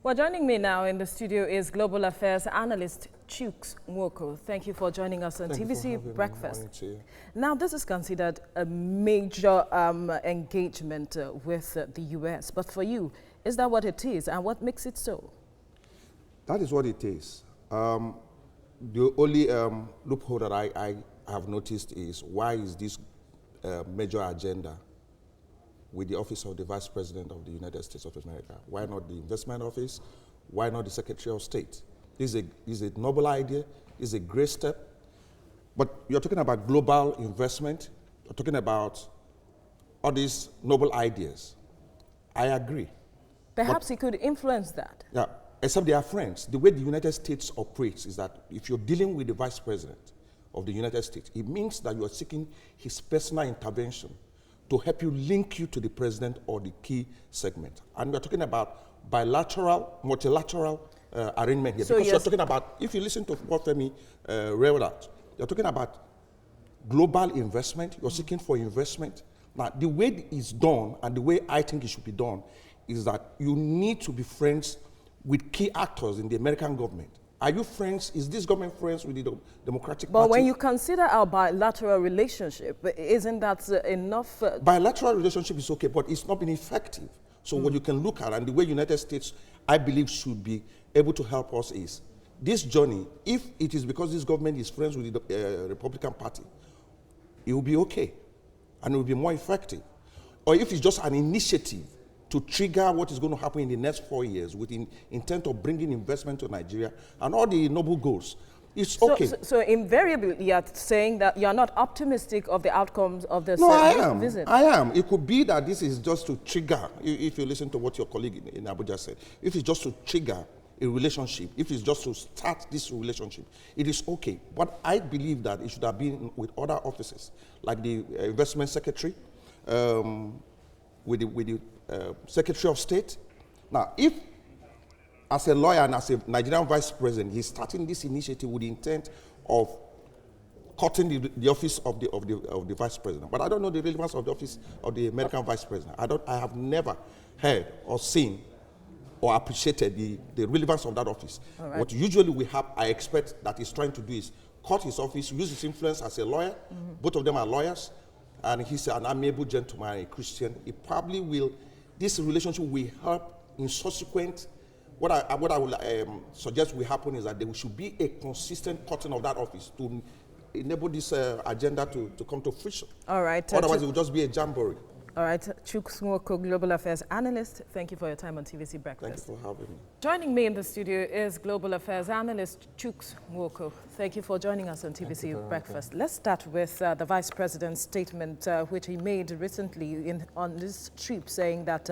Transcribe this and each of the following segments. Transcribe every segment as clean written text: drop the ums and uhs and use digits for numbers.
Well, joining me now in the studio is Global Affairs Analyst Chuks Nwoko. Thank you for joining us on TVC Breakfast. Now, this is considered a major engagement with the U.S. But for you, is that what it is, and what makes it so? That is what it is. The only loophole that I have noticed is why is this major agenda with the Office of the Vice President of the United States of America? Why not the Investment Office? Why not the Secretary of State? This is a noble idea. This is a great step. But you're talking about global investment. You're talking about all these noble ideas. I agree. Perhaps he could influence that. Yeah, except they are friends. The way the United States operates is that if you're dealing with the Vice President of the United States, it means that you are seeking his personal intervention to help you link you to the president or the key segment. And we're talking about bilateral, multilateral arrangement here. So because you're talking about, if you listen to what Femi read out, you're talking about global investment, you're seeking for investment. Now, the way it's done and the way I think it should be done is that you need to be friends with key actors in the American government. Are you friends? Is this government friends with the Democratic Party? But when you consider our bilateral relationship, isn't that enough? Bilateral relationship is okay, but it's not been effective. So what you can look at, and the way United States, I believe, should be able to help us is, this journey, if it is because this government is friends with the Republican Party, it will be okay, and it will be more effective. Or if it's just an initiative to trigger what is going to happen in the next 4 years with the intent of bringing investment to Nigeria and all the noble goals, it's okay. So invariably, you are saying that you are not optimistic of the outcomes of this visit. I am. It could be that this is just to trigger, if you listen to what your colleague in Abuja said, if it's just to trigger a relationship, if it's just to start this relationship, it is okay. But I believe that it should have been with other offices, like the Investment Secretary, with the Secretary of State. Now, if as a lawyer and as a Nigerian Vice President, he's starting this initiative with the intent of cutting the office of the Vice President, but I don't know the relevance of the office of the American Vice President. I have never heard or seen or appreciated the relevance of that office. Right. What usually we have, I expect that he's trying to do is cut his office, use his influence as a lawyer. Both of them are lawyers, and he's an amiable gentleman, a Christian. He probably will. This relationship will help in subsequent. What I would suggest will happen is that there should be a consistent cutting of that office to enable this agenda to come to fruition. All right. Otherwise, it will just be a jamboree. All right. Chuks Nwoko, Global Affairs Analyst, thank you for your time on TVC Breakfast. Thank you for having me. Joining me in the studio is Global Affairs Analyst Chuks Nwoko. Thank you for joining us on TVC Breakfast. Let's start with the Vice President's statement, which he made recently on this trip, saying that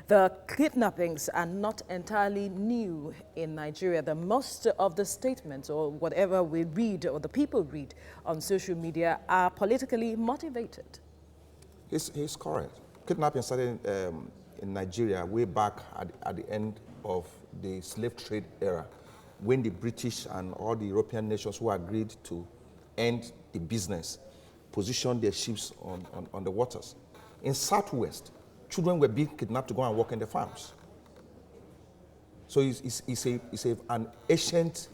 the kidnappings are not entirely new in Nigeria. The most of the statements, or whatever we read or the people read on social media, are politically motivated. He's correct. Kidnapping started in Nigeria way back at the end of the slave trade era, when the British and all the European nations who agreed to end the business positioned their ships on the waters. In Southwest, children were being kidnapped to go and work in the farms. So it's an ancient,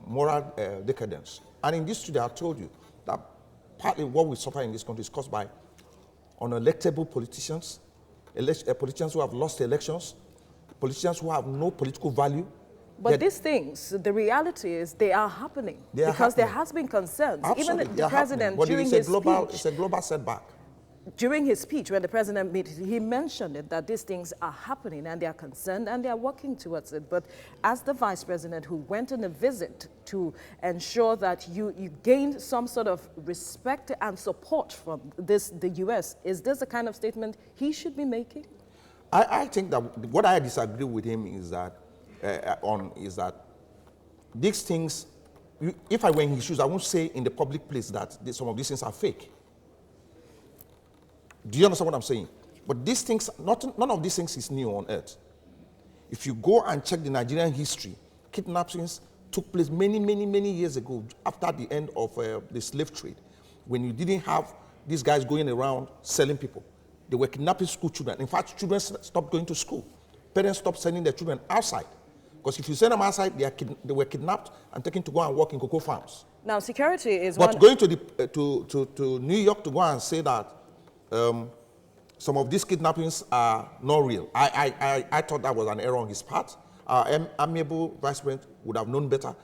moral decadence. And in this studio, I told you that partly what we suffer in this country is caused by unelectable politicians, politicians who have lost elections, politicians who have no political value. But these things, the reality is they are happening because there has been concerns. Absolutely, even the president during his speech, it's a global setback. During his speech, when the president made it, he mentioned it, that these things are happening and they are concerned and they are working towards it. But as the vice president who went on a visit to ensure that you gained some sort of respect and support from the U.S., is this the kind of statement he should be making? I think that what I disagree with him is that these things, if I were in his shoes, I won't say in the public place that some of these things are fake. Do you understand what I'm saying? But these things, none of these things is new on earth. If you go and check the Nigerian history, kidnappings took place many, many, many years ago after the end of the slave trade, when you didn't have these guys going around selling people. They were kidnapping school children. In fact, children stopped going to school parents stop sending their children outside. Because if you send them outside, they were kidnapped and taken to go and work in cocoa farms. Now, security is But going to, to New York to go and say that some of these kidnappings are not real, I thought that was an error on his part. Our amiable vice president would have known better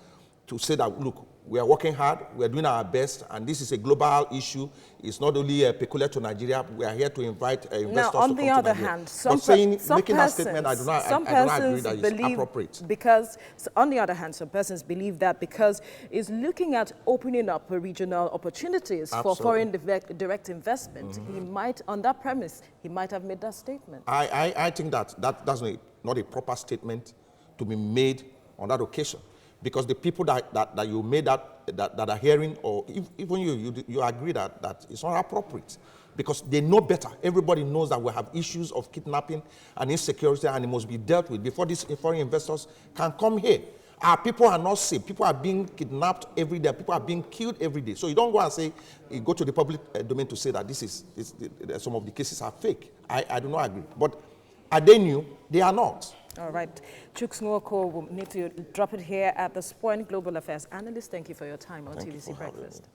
to say that, look, we are working hard, we are doing our best, and this is a global issue. It's not only peculiar to Nigeria. We are here to invite investors now, to come to Nigeria. on the other hand, making that statement, I do not agree that it's appropriate. Because, on the other hand, some persons believe that because it's looking at opening up regional opportunities for foreign direct investment, he might, on that premise, he might have made that statement. I think that's not a proper statement to be made on that occasion. Because the people that you made that are hearing, or even you agree that it's not appropriate. Because they know better. Everybody knows that we have issues of kidnapping and insecurity, and it must be dealt with before these foreign investors can come here. Our people are not safe. People are being kidnapped every day. People are being killed every day. So you don't go and say, you go to the public domain to say that some of the cases are fake. I do not agree. But are they new? They are not. All right. Chuks Nwoko, we'll need to drop it here at this point. Global Affairs Analyst, thank you for your time on TVC Breakfast.